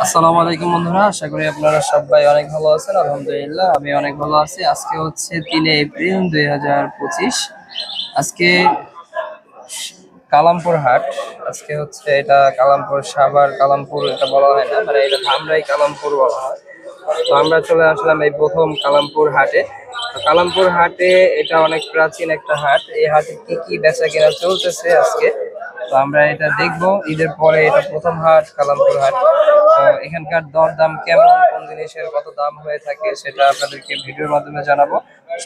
আসসালামু আলাইকুম বন্ধুরা, আশা করি আপনারা সবাই অনেক ভালো আছেন। আলহামদুলিল্লাহ আমি অনেক ভালো আছি। আজকে হচ্ছে 3 এপ্রিল 2025। আজকে কালামপুর হাট। আজকে হচ্ছে এটা কালামপুর, সাভার কালামপুর এটা বলা হয় না, মানে এটা ধামরাই কালামপুর বলা হয়। তো আমরা চলে আসলাম এই প্রথম কালামপুর হাটে। কালামপুর হাটে এটা অনেক প্রাচীন একটা হাট। এই হাটে কি কি বেচা কেনা চলতেছে আজকে, তো আমরা এটা দেখবো। ঈদের পরে এটা প্রথম হাট কালামপুর হাট। এখানকার দরদাম কেমন, কোন জিনিসের কত দাম হয়ে থাকে সেটা আপনাদেরকে ভিডিওর মাধ্যমে জানাবো।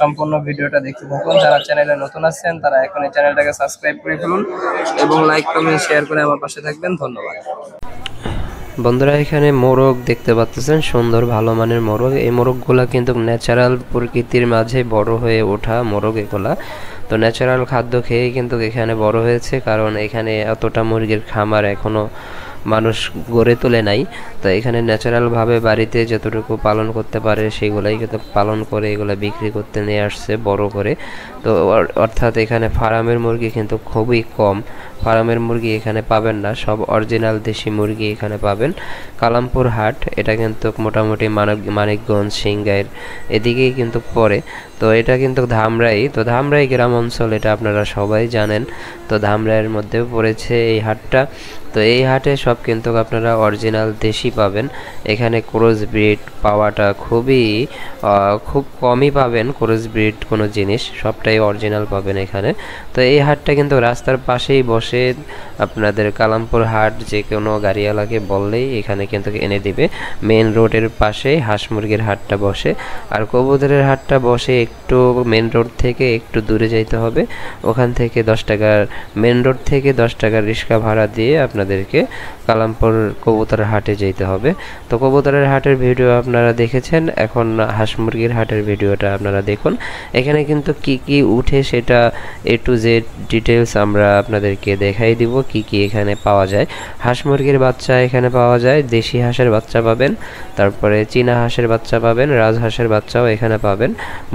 সম্পূর্ণ ভিডিওটা দেখতে থাকুন। যারা চ্যানেলে নতুন আছেন তারা এখন এই চ্যানেলটাকে সাবস্ক্রাইব করে ফেলুন এবং লাইক কমেন্ট শেয়ার করে আমার পাশে থাকবেন। ধন্যবাদ বন্ধুরা। এখানে মোরগ দেখতে পাচ্ছেন, সুন্দর ভালো মানের মোরগ। এই মোরগগুলা কিন্তু ন্যাচারাল প্রকৃতির মাঝে বড় হয়ে ওঠা মোরগ এগুলা। তো ন্যাচারাল খাদ্য খেয়েই কিন্তু এখানে বড় হয়েছে, কারণ এখানে এতটা মুরগির খামার এখনো মানুষ গড়ে তোলে নাই। তো এখানে ন্যাচারালভাবে বাড়িতে যতটুকু পালন করতে পারে সেগুলাই কিন্তু পালন করে এগুলো বিক্রি করতে নিয়ে আসছে বড় করে। তো অর্থাৎ এখানে ফার্মের মুরগি কিন্তু খুবই কম। ফার্মের মুরগি এখানে পাবেন না, সব অরিজিনাল দেশি মুরগি এখানে পাবেন। কালামপুর হাট এটা কিন্তু মোটামুটি মানিকগঞ্জ, সিংগাইর এদিকেই কিন্তু পড়ে। তো এটা কিন্তু ধামরাই, তো ধামরাই গ্রাম অঞ্চল, এটা আপনারা সবাই জানেন। তো ধামরাইয়ের মধ্যেও পড়েছে এই হাটটা। তো এই হাটে সব কিন্তু আপনারা অরিজিনাল দেশি পাবেন। এখানে ক্রস ব্রিড পাওয়াটা খুব কমই পাবেন। ক্রস ব্রিড কোনো জিনিস সবটাই অরিজিনাল পাবেন এখানে। তো এই হাটটা কিন্তু রাস্তার পাশেই বসে। আপনাদের কালামপুর হাট যে কোনো গাড়িওয়ালাকে বললেই এখানে কিন্তু এনে দিবে। মেন রোডের পাশেই হাঁস মুরগির হাটটা বসে। আর কবুতরের হাটটা বসে একটু মেন রোড থেকে একটু দূরে যাইতে হবে। ওখান থেকে 10 টাকার, মেন রোড থেকে 10 টাকার রিক্সা ভাড়া দিয়ে আপনাদেরকে কালামপুর কবুতরের হাটে যেতে হবে। তো কবুতরের হাটের ভিডিও আপনারা দেখেছেন, এখন হাঁস মুরগির হাটের ভিডিওটা আপনারা দেখুন। এখানে কিন্তু কি কি উঠে সেটা A to Z ডিটেলস আমরা আপনাদেরকে দেখাই দিব, কি কি এখানে পাওয়া যায়। হাঁস মুরগির বাচ্চা এখানে পাওয়া যায়, দেশি হাঁসের বাচ্চা পাবেন, তারপরে চীনা হাঁসের বাচ্চা পাবেন, রাজহাঁসের বাচ্চাও এখানে পাবেন,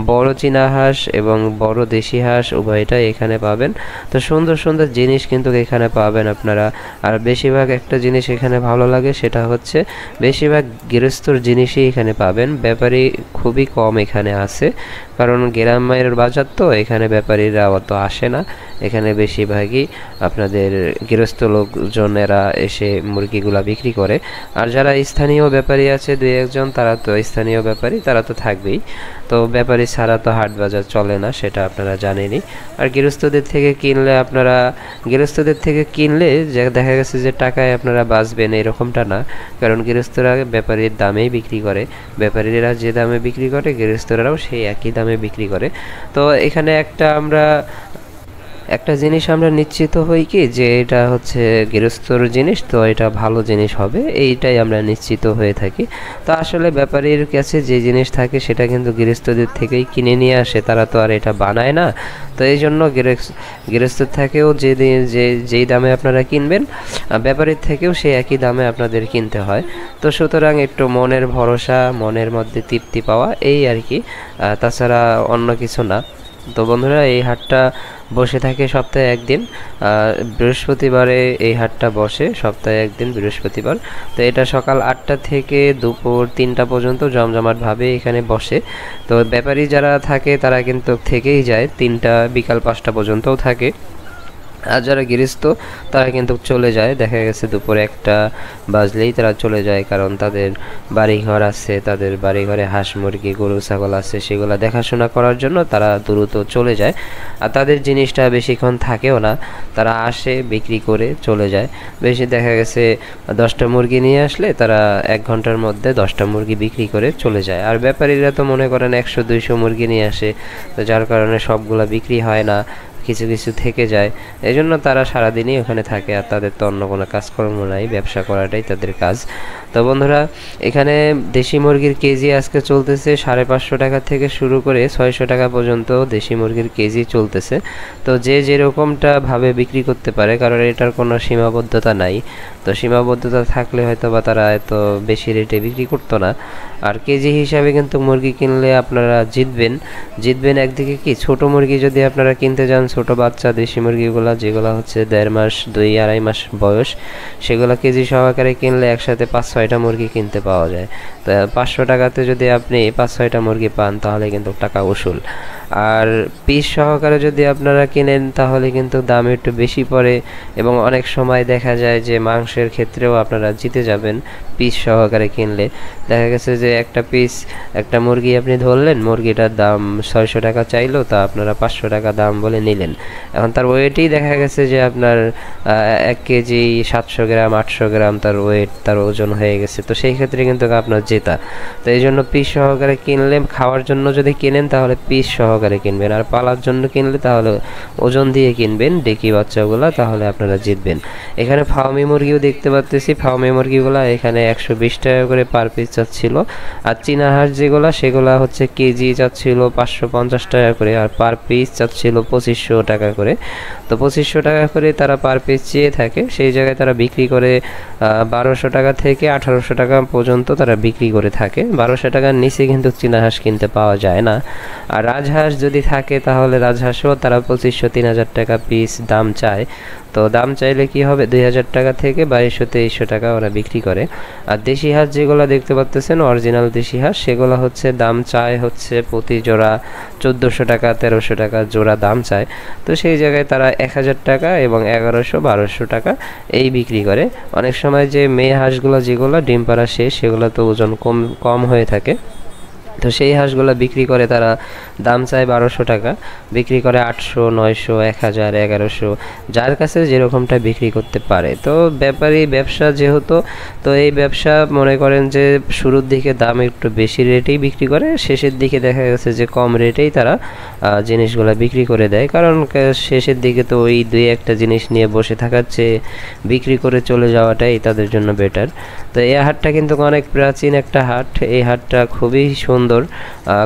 বড় চীনা হাঁস এবং বড় দেশি হাঁস উভয়টাই এখানে পাবেন। তো সুন্দর সুন্দর জিনিস কিন্তু এখানে পাবেন আপনারা। আর বেশিরভাগ একটা জিনিস এখানে ভালো লাগে, সেটা হচ্ছে বেশিরভাগ গৃহস্থর জিনিসই এখানে পাবেন। ব্যাপারী খুবই কম এখানে আছে, কারণ গ্রামের বাজার তো, এখানে ব্যাপারীরা অত আসে না। এখানে বেশিরভাগই আপনাদের গৃহস্থ লোকজনেরা এসে মুরগিগুলা বিক্রি করে। আর যারা স্থানীয় ব্যাপারী আছে 2-1 জন, তারা তো স্থানীয় ব্যাপারী, তারা তো থাকবেই। তো ব্যাপারী ছাড়া তো হাট বাজার চলে না, সেটা আপনারা জানেনই। আর গৃহস্থদের থেকে কিনলে যে দেখা গেছে যে টাকায় আপনারা বাঁচবেন এরকমটা না, কারণ গৃহস্থরা ব্যাপারীর দামেই বিক্রি করে। ব্যাপারীরা যে দামে বিক্রি করে গৃহস্থরাও সেই একই দামে বিক্রি করে। তো এখানে একটা জিনিস আমরা নিশ্চিত হই কি, যে এটা হচ্ছে গৃহস্থর জিনিস, তো এটা ভালো জিনিস হবে, এইটাই আমরা নিশ্চিত হয়ে থাকি। তো আসলে ব্যাপারীর কাছে যে জিনিস থাকে সেটা কিন্তু গৃহস্থদের থেকেই কিনে নিয়ে আসে, তারা তো আর এটা বানায় না। তো এই জন্য গৃহস্থর থেকেও যেই দামে আপনারা কিনবেন, ব্যাপারীর থেকেও সেই একই দামে আপনাদের কিনতে হয়। তো সুতরাং একটু মনের ভরসা, মনের মধ্যে তৃপ্তি পাওয়া, এই আর কি, তাছাড়া অন্য কিছু না। তো বন্ধুরা, এই হাটটা বসে থাকে সপ্তাহে একদিন, বৃহস্পতিবারে এই হাটটা বসে, সপ্তাহে একদিন বৃহস্পতিবার। তো এটা সকাল 8টা থেকে দুপুর 3টা পর্যন্ত জমজমাটভাবে এখানে বসে। তো ব্যাপারী যারা থাকে তারা কিন্তু থেকেই যায়, 3টা বিকাল 5টা পর্যন্তও থাকে। আর যারা গৃহস্থ তারা কিন্তু চলে যায়, দেখা গেছে দুপুরে 1টা বাজলেই তারা চলে যায়, কারণ তাদের বাড়িঘর আছে, তাদের বাড়িঘরে হাঁস মুরগি গরু ছাগল আছে, সেগুলো দেখাশোনা করার জন্য তারা দ্রুত চলে যায়। আর তাদের জিনিসটা বেশিক্ষণ থাকেও না, তারা আসে বিক্রি করে চলে যায়। বেশি দেখা গেছে 10টা মুরগি নিয়ে আসলে তারা 1 ঘন্টার মধ্যে 10টা মুরগি বিক্রি করে চলে যায়। আর ব্যাপারীরা তো মনে করেন 100-200 মুরগি নিয়ে আসে, তো যার কারণে সবগুলা বিক্রি হয় না। কিছু কিছু থেকে যায়, এই জন্য তারা সারাদিনই ওখানে থাকে, আর তাদের তো অন্য কোনো কাজকর্ম নাই, ব্যবসা করাটাই তাদের কাজ। তো বন্ধুরা, এখানে দেশি মুরগির কেজি আজকে চলতেছে 550 টাকা থেকে শুরু করে 600 টাকা পর্যন্ত দেশি মুরগির কেজি চলতেছে। তো যে যেরকমটা ভাবে বিক্রি করতে পারে, কারণ এটার কোনো সীমাবদ্ধতা নাই। তো সীমাবদ্ধতা থাকলে হয়তো বা তারা এত বেশি রেটে বিক্রি করতো না। আর কেজি হিসাবে কিন্তু মুরগি কিনলে আপনারা জিতবেন একদিকে কি, ছোট মুরগি যদি আপনারা কিনতে যান, ছোট বাচ্চা দেশি মুরগিগুলো যেগুলো হচ্ছে 1.5 মাস 2-2.5 মাস বয়স, সেগুলো কেজি সহকারে কিনলে একসাথে 5-6টা মুরগি কিনতে পাওয়া যায়। তো 500 টাকাতে যদি আপনি 5-6টা মুরগি পান তাহলে কিন্তু টাকা উসুল। আর পিস সহকারে যদি আপনারা কিনেন তাহলে কিন্তু দাম একটু বেশি পড়ে, এবং অনেক সময় দেখা যায় যে মাংসের ক্ষেত্রেও আপনারা জিতে যাবেন পিস সহকারে কিনলে। দেখা গেছে যে একটা মুরগি আপনি ধরলেন, মুরগিটার দাম 600 টাকা চাইলো, তা আপনারা 500 টাকা দাম বলে নিলেন। এখন তার ওয়েটেই দেখা গেছে যে আপনার 1 কেজি 700 গ্রাম 800 গ্রাম তার ওয়েট, তার ওজন হয়ে গেছে। তো সেই ক্ষেত্রে কিন্তু আপনার জেতা। তো এই জন্য পিস সহকারে কিনলে, খাওয়ার জন্য যদি কিনেন তাহলে পিস সহকারে কিনবেন, আর পালার জন্য কিনলে তাহলে ওজন দিয়ে কিনবেন ডেকি বাচ্চাগুলো, তাহলে আপনারা জিতবেন। এখানে ফার্মি মুরগিও দেখতে পাচ্ছি, ফার্মি মুরগিগুলো এখানে 120 টাকা করে পার পিস চাচ্ছিল। আর চীনা হাঁস যেগুলো, সেগুলো হচ্ছে কেজি চাচ্ছিল 550 টাকা করে, আর পার পিস চাচ্ছিল 2500 টাকা করে। তো 2500 টাকা করে তারা পার পিস চেয়ে থাকে, সেই জায়গায় তারা বিক্রি করে 1200 টাকা থেকে 1800 টাকা পর্যন্ত তারা বিক্রি করে থাকে। 1200 টাকার নিচে কিন্তু চীনা হাঁস কিনতে পাওয়া যায় না। আর রাজহাঁস যদি থাকে তাহলে রাজহাঁসও তারা 2500-3000 টাকা পিস দাম চায়। তো দাম চাইলে কি হবে, 2000 টাকা থেকে 2200-2300 টাকা ওরা বিক্রি করে। আর দেশি হাঁস যেগুলো দেখতে পাচ্ছেন, অরিজিনাল দেশি হাঁস, সেগুলো হচ্ছে দাম চায় হচ্ছে প্রতি জোড়া 1400 টাকা 1300 টাকা জোড়া দাম চায়। তো সেই জায়গায় তারা 1000 টাকা এবং 1100-1200 টাকা এই বিক্রি করে। অনেক সময় যে মেয়ে হাঁসগুলো যেগুলো ডিম পাড়া শেষ, সেগুলো তো ওজন কম হয়ে থাকে, তো সেই হাঁসগুলো বিক্রি করে তারা দাম চায় 1200 টাকা, বিক্রি করে 800, 900, 1000, 1100, যার কাছে যেরকমটা বিক্রি করতে পারে। তো ব্যাপারী ব্যবসা যেহেতু, তো এই ব্যবসা মনে করেন যে শুরুর দিকে দাম একটু বেশি রেটেই বিক্রি করে, শেষের দিকে দেখা গেছে যে কম রেটেই তারা জিনিসগুলো বিক্রি করে দেয়। কারণ শেষের দিকে তো ওই 2-1টা জিনিস নিয়ে বসে থাকার চেয়ে বিক্রি করে চলে যাওয়াটাই তাদের জন্য বেটার। তো এই হাটটা কিন্তু অনেক প্রাচীন একটা হাট, এই হাটটা খুবই সুন্দর।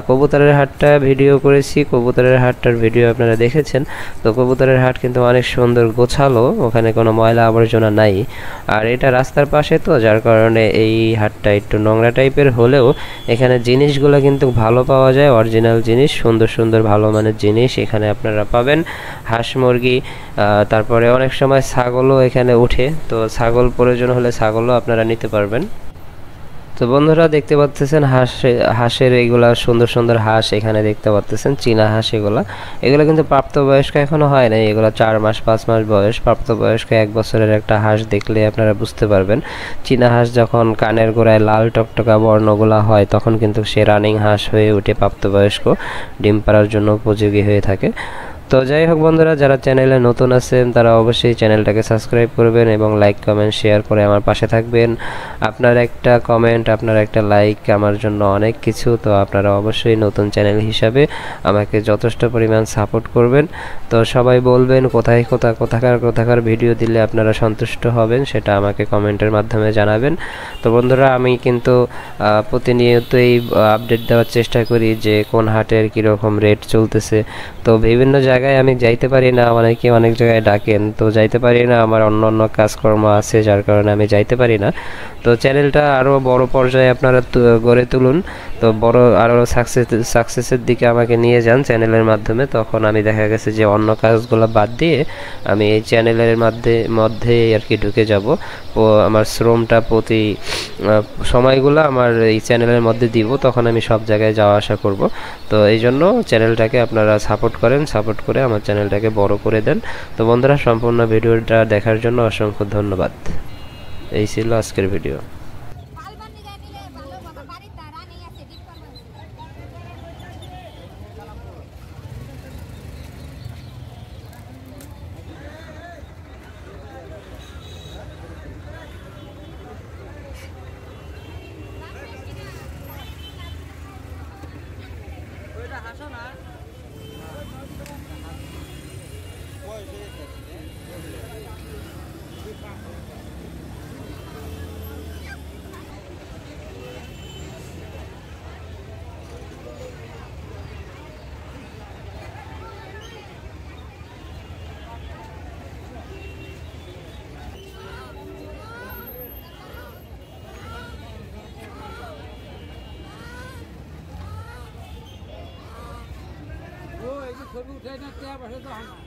কবুতরের হাটটা ভিডিও করেছি, কবুতরের হাটটার ভিডিও আপনারা দেখেছেন। তো কবুতরের হাট কিন্তু অনেক সুন্দর গোছালো, ওখানে কোনো ময়লা আবর্জনা নাই। আর এটা রাস্তার পাশে, তো যার কারণে এই হাটটা একটু নোংরা টাইপের হলেও এখানে জিনিসগুলো কিন্তু ভালো পাওয়া যায়, অরিজিনাল জিনিস, সুন্দর সুন্দর ভালো মানের জিনিস এখানে আপনারা পাবেন। হাঁস মুরগি, তারপরে অনেক সময় ছাগলও এখানে উঠে, তো ছাগল প্রয়োজন হলে ছাগলও আপনারা নিতে পারবেন। তো বন্ধুরা দেখতে পাচ্ছেন হাঁসের এইগুলা সুন্দর সুন্দর হাঁস এখানে দেখতে পাচ্ছেন, চীনা হাঁস এগুলো কিন্তু প্রাপ্তবয়স্ক এখনো হয় নাই, এগুলো 4 মাস 5 মাস বয়স। প্রাপ্তবয়স্ক 1 বছরের একটা হাঁস দেখলে আপনারা বুঝতে পারবেন। চীনা হাঁস যখন কানের গোড়ায় লাল টকটকা বর্ণগুলা হয়, তখন কিন্তু সে রানিং হাঁস হয়ে উঠে প্রাপ্তবয়স্ক, ডিম পাড়ার জন্য উপযোগী হয়ে থাকে। তো যাই হোক বন্ধুরা, যারা চ্যানেলে নতুন আছেন তারা অবশ্যই চ্যানেলটাকে সাবস্ক্রাইব করবেন এবং লাইক কমেন্ট শেয়ার করে আমার পাশে থাকবেন। আপনার একটা কমেন্ট, আপনার একটা লাইক আমার জন্য অনেক কিছু। তো আপনারা অবশ্যই নতুন চ্যানেল হিসাবে আমাকে যথেষ্ট পরিমাণ সাপোর্ট করবেন। তো সবাই বলবেন কোথাকার ভিডিও দিলে আপনারা সন্তুষ্ট হবেন, সেটা আমাকে কমেন্টের মাধ্যমে জানাবেন। তো বন্ধুরা, আমি কিন্তু প্রতিনিয়তই আপডেট দেওয়ার চেষ্টা করি যে কোন হাটের কীরকম রেট চলতেছে। তো বিভিন্ন জায়গায় আমি যাইতে পারি না, অনেকে অনেক জায়গায় ডাকেন, তো যাইতে পারি না, আমার অন্য কাজকর্ম আছে যার কারণে আমি যাইতে পারি না। তো চ্যানেলটা আরও বড় পর্যায়ে আপনারা গড়ে তুলুন, তো বড় আরও সাকসেসের দিকে আমাকে নিয়ে যান চ্যানেলের মাধ্যমে। তখন আমি দেখা গেছে যে অন্য কাজগুলো বাদ দিয়ে আমি এই চ্যানেলের মধ্যে আর কি ঢুকে যাব, ও আমার শ্রমটা প্রতি সময়গুলো আমার এই চ্যানেলের মধ্যে দিব, তখন আমি সব জায়গায় যাওয়া আসা করব। তো এই জন্য চ্যানেলটাকে আপনারা সাপোর্ট করে আমার চ্যানেলটাকে বড় করে দেন। তো বন্ধুরা, সম্পূর্ণ ভিডিওটা দেখার জন্য অসংখ্য ধন্যবাদ। এই ছিল আজকের ভিডিও। ও এই যে ছবি উঠে না তে বসে তো হয় না